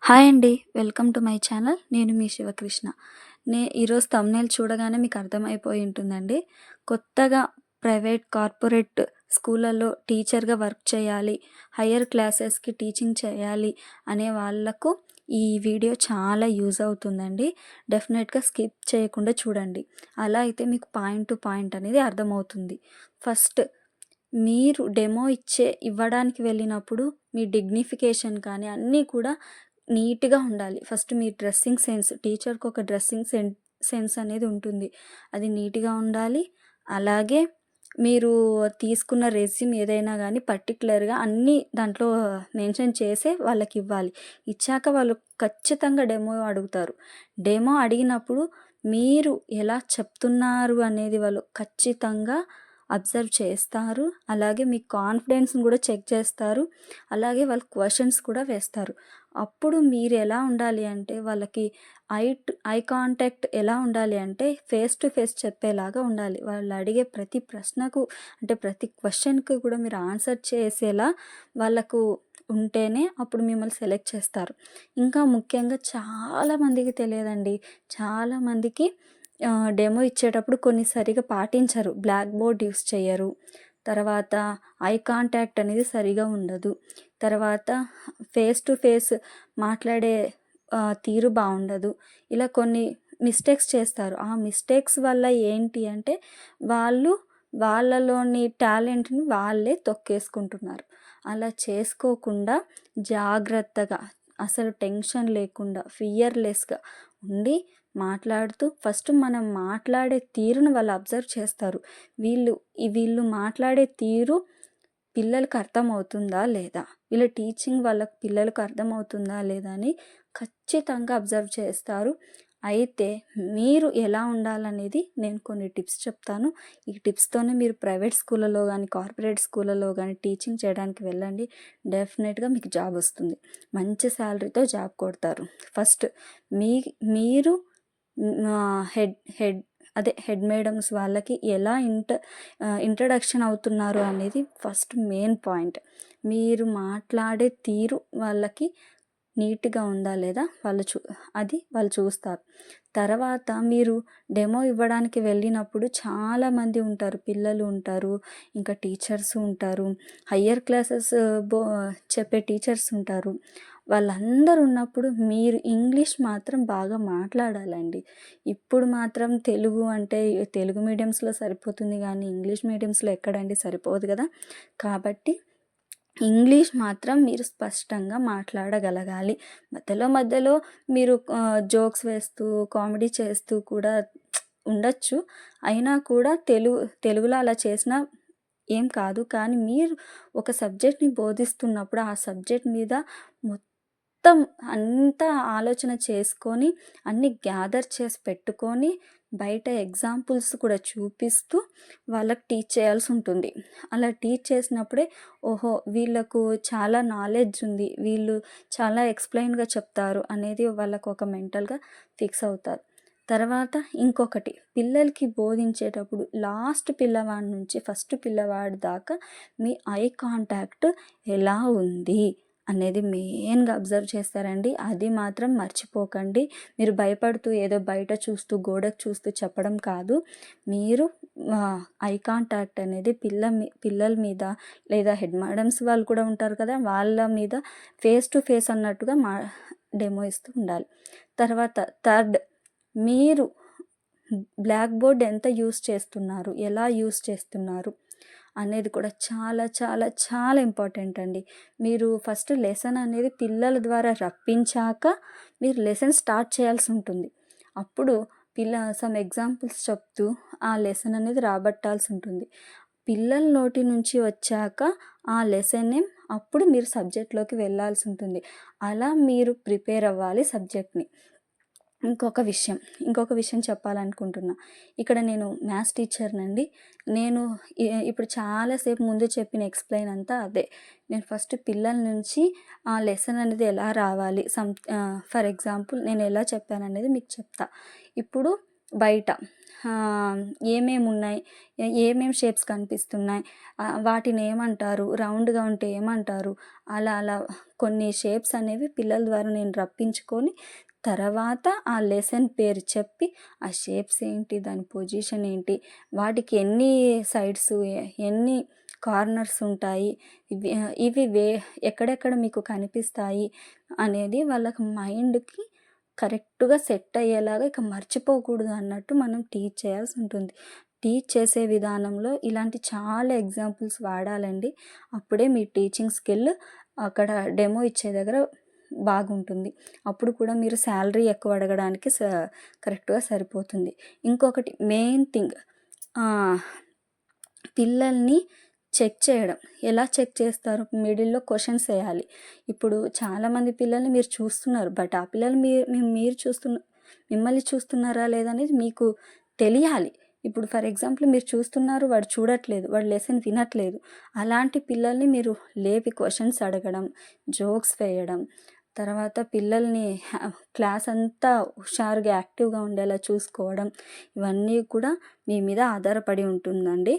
Hi అండి. Welcome to my channel. నేను మీ శివకృష్ణ. ఈరోజు థంబ్‌నెయిల్ చూడగానే మీకు అర్థమైపోయి ఉంటుందండి. కొత్తగా ప్రైవేట్, కార్పొరేట్ స్కూళ్ళలో టీచర్‌గా వర్క్ చేయాలి, హయ్యర్ క్లాసెస్‌కి టీచింగ్ చేయాలి అనే వాళ్ళకు ఈ వీడియో చాలా యూజ్ అవుతుందండి. డెఫినెట్‌గా స్కిప్ చేయకుండా చూడండి. అలా అయితే మీకు పాయింట్ టు పాయింట్ అనేది అర్థమవుతుంది. ఫస్ట్ మీరు డెమో ఇవ్వడానికి వెళ్ళినప్పుడు మీ డిగ్నిఫికేషన్ కానీ అన్నీ కూడా నీట్‌గా ఉండాలి. ఫస్ట్ మీ డ్రెస్సింగ్ సెన్స్, టీచర్‌కి ఒక డ్రెస్సింగ్ సెన్స్ అనేది ఉంటుంది. అది నీట్‌గా ఉండాలి. అలాగే మీరు తీసుకున్న రెజ్యూమ్ ఏదైనా గానీ పర్టిక్యులర్‌గా అన్నీ దాంట్లో మెన్షన్ చేసే వాళ్ళకివ్వాలి. ఇచ్చాక వాళ్ళు ఖచ్చితంగా డెమో అడుగుతారు. డెమో అడిగినప్పుడు మీరు ఎలా చెప్తున్నారు అనేది వాళ్ళు ఖచ్చితంగా అబ్జర్వ్ చేస్తారు. అలాగే మీ కాన్ఫిడెన్స్‌ని కూడా చెక్ చేస్తారు. అలాగే వాళ్ళు క్వెషన్స్ కూడా వేస్తారు. అప్పుడు మీరు ఎలా ఉండాలి అంటే వాళ్ళకి ఐ కాంటాక్ట్ ఎలా ఉండాలి అంటే ఫేస్ టు ఫేస్ చెప్పేలాగా ఉండాలి. వాళ్ళు అడిగే ప్రతి ప్రశ్నకు అంటే ప్రతి క్వెషన్‌కి కూడా మీరు ఆన్సర్ చేసేలా వాళ్ళకు ఉంటేనే అప్పుడు మిమ్మల్ని సెలెక్ట్ చేస్తారు. ఇంకా ముఖ్యంగా చాలామందికి తెలియదండి. చాలామందికి డెమో ఇచ్చేటప్పుడు కొన్ని సరిగ్గా పాటించరు. బ్లాక్ బోర్డ్ యూస్ చెయ్యరు. తర్వాత ఐ కాంటాక్ట్ అనేది సరిగా ఉండదు. తర్వాత ఫేస్ టు ఫేస్ మాట్లాడే తీరు బావుండదు. ఇలా కొన్ని మిస్టేక్స్ చేస్తారు. ఆ మిస్టేక్స్ వల్ల ఏంటి అంటే వాళ్ళు వాళ్ళలోని టాలెంట్‌ని వాళ్ళే తొక్కేసుకుంటున్నారు. అలా చేసుకోకుండా జాగ్రత్తగా అసలు టెన్షన్ లేకుండా ఫియర్‌లెస్‌గా ఉండి మాట్లాడుతూ ఫస్ట్ మనం మాట్లాడే తీరును వాళ్ళు అబ్జర్వ్ చేస్తారు. వీళ్ళు మాట్లాడే తీరు పిల్లలకి అర్థమవుతుందా లేదా? వీళ్ళ టీచింగ్ వాళ్ళకి పిల్లలకు అర్థమవుతుందా లేదా అని ఖచ్చితంగా అబ్జర్వ్ చేస్తారు. అయితే మీరు ఎలా ఉండాలనేది నేను కొన్ని టిప్స్ చెప్తాను. ఈ టిప్స్‌తోనే మీరు ప్రైవేట్ స్కూళ్ళలో గానీ, కార్పొరేట్ స్కూళ్ళలో గానీ టీచింగ్ చేయడానికి వెళ్ళండి. డెఫినెట్‌గా మీకు జాబ్ వస్తుంది. మంచి శాలరీతో జాబ్ కొడతారు. ఫస్ట్ మీ మీరు హెడ్ హెడ్ హెడ్ మేడమ్స్ వాళ్ళకి ఎలా ఇంట్రడక్షన్ అవుతున్నారు అనేది ఫస్ట్ మెయిన్ పాయింట్. మీరు మాట్లాడే తీరు వాళ్ళకి నీట్‌గా ఉందా లేదా వాళ్ళు చూస్తారు. తర్వాత మీరు డెమో ఇవ్వడానికి వెళ్ళినప్పుడు చాలామంది ఉంటారు. పిల్లలు ఉంటారు, ఇంకా టీచర్స్ ఉంటారు, హయ్యర్ క్లాసెస్ చెప్పే టీచర్స్ ఉంటారు. వాళ్ళందరూ ఉన్నప్పుడు మీరు ఇంగ్లీష్ మాత్రం బాగా మాట్లాడాలండి. ఇప్పుడు మాత్రం తెలుగు అంటే తెలుగు మీడియమ్స్‌లో సరిపోతుంది గానీ ఇంగ్లీష్ మీడియమ్స్‌లో ఎక్కడండి సరిపోదు గదా! కాబట్టి ఇంగ్లీష్ మాత్రం మీరు స్పష్టంగా మాట్లాడగలగాలి. మధ్యలో మీరు జోక్స్ వేస్తూ, కామెడీ చేస్తూ కూడా ఉండొచ్చు. అయినా కూడా తెలుగులో అలా చేసినా ఏం కాదు. కానీ మీరు ఒక సబ్జెక్ట్‌ని బోధిస్తున్నప్పుడు ఆ సబ్జెక్ట్ మీద మొత్తం అంతా ఆలోచన చేసుకొని, అన్నీ గ్యాదర్ చేసి పెట్టుకొని, బయట ఎగ్జాంపుల్స్ కూడా చూపిస్తూ వాళ్ళకి టీచ్ చేయాల్సుంటుంది. అలా టీచ్ చేసినప్పుడే ఓహో! వీళ్ళకు చాలా నాలెడ్జ్ ఉంది. వీళ్ళు చాలా ఎక్స్‌ప్లెయిన్‌గా చెప్తారు అనేది వాళ్ళకొక మెంటల్‌గా ఫిక్స్ అవుతారు. తర్వాత ఇంకొకటి పిల్లలకి బోధించేటప్పుడు లాస్ట్ పిల్లవాడి నుంచి ఫస్ట్ పిల్లవాడి దాకా మీ ఐ కాంటాక్ట్ ఎలా ఉంది అనేది మెయిన్‌గా అబ్జర్వ్ చేస్తారండి. అది మాత్రం మర్చిపోకండి. మీరు భయపడుతూ ఏదో బయట చూస్తూ, గోడకు చూస్తూ చెప్పడం కాదు. మీరు ఐ కాంటాక్ట్ అనేది పిల్లల మీద లేదా హెడ్ మేడమ్స్ వాళ్ళు కూడా ఉంటారు కదా! వాళ్ళ మీద ఫేస్ టు ఫేస్ అన్నట్టుగా డెమో ఇస్తూ ఉండాలి. తర్వాత థర్డ్ మీరు బ్లాక్ బోర్డ్ ఎంత యూజ్ చేస్తున్నారు? ఎలా యూజ్ చేస్తున్నారు? అనేది కూడా చాలా చాలా చాలా ఇంపార్టెంట్ అండి. మీరు ఫస్ట్ లెసన్ అనేది పిల్లల ద్వారా రప్పించాక మీరు లెసన్ స్టార్ట్ చేయాల్సి ఉంటుంది. అప్పుడు సమ్ ఎగ్జాంపుల్స్ చెప్తూ ఆ లెసన్ అనేది రాబట్టాల్సి ఉంటుంది. పిల్లల నోటి నుంచి వచ్చాక ఆ లెసన్‌ని అప్పుడు మీరు సబ్జెక్ట్‌లోకి వెళ్ళాల్సి ఉంటుంది. అలా మీరు ప్రిపేర్ అవ్వాలి సబ్జెక్ట్‌ని. ఇంకొక విషయం చెప్పాలనుకుంటున్నా. ఇక్కడ నేను మ్యాథ్స్ టీచర్‌నండి. నేను ఇప్పుడు చాలా సేపు ముందు చెప్పిన ఎక్స్‌ప్లెయిన్ అంతా అదే. నేను ఫస్ట్ పిల్లల నుంచి ఆ లెసన్ అనేది ఎలా రావాలి ఫర్ ఎగ్జాంపుల్ నేను ఎలా చెప్పాననేది మీకు చెప్తా. ఇప్పుడు బయట ఏమేమున్నాయి, ఏమేం షేప్స్ కనిపిస్తున్నాయి, వాటిని ఏమంటారు, రౌండ్‌గా ఉంటే ఏమంటారు, అలా అలా కొన్ని షేప్స్ అనేవి పిల్లల ద్వారా నేను రప్పించుకొని, తర్వాత ఆ లెసన్ పేరు చెప్పి, ఆ షేప్స్ ఏంటి, దాని పొజిషన్ ఏంటి, వాటికి ఎన్ని సైడ్స్, ఎన్ని కార్నర్స్ ఉంటాయి, ఇవి ఎక్కడెక్కడ మీకు కనిపిస్తాయి అనేది వాళ్ళకి మైండ్‌కి కరెక్ట్‌గా సెట్ అయ్యేలాగా ఇక మర్చిపోకూడదు అన్నట్టు మనం టీచ్ చేయాల్సి ఉంటుంది. టీచ్ చేసే విధానంలో ఇలాంటి చాలా ఎగ్జాంపుల్స్ వాడాలండి. అప్పుడే మీ టీచింగ్ స్కిల్ అక్కడ డెమో ఇచ్చే దగ్గర బాగుంటుంది. అప్పుడు కూడా మీరు శాలరీ ఎక్కువ అడగడానికి కరెక్ట్‌గా సరిపోతుంది. ఇంకొకటి మెయిన్ థింగ్, పిల్లల్ని చెక్ చేయడం. ఎలా చెక్ చేస్తారు? మిడిల్‌లో క్వెషన్స్ ఎయాలి. ఇప్పుడు చాలామంది పిల్లల్ని మీరు చూస్తున్నారు. బట్ ఆ పిల్లలు మీరు మిమ్మల్ని చూస్తున్నారా లేదా అనేది మీకు తెలియాలి. ఇప్పుడు ఫర్ ఎగ్జాంపుల్ మీరు చూస్తున్నారు, వాడు చూడట్లేదు, వాడు లెసన్ వినట్లేదు. అలాంటి పిల్లల్ని మీరు లేపి క్వెషన్స్ అడగడం, జోక్స్ వేయడం, తర్వాత పిల్లల్ని క్లాస్ అంతా హుషారుగా యాక్టివ్‌గా ఉండేలా చూసుకోవడం, ఇవన్నీ కూడా మీ మీద ఆధారపడి ఉంటుందండి.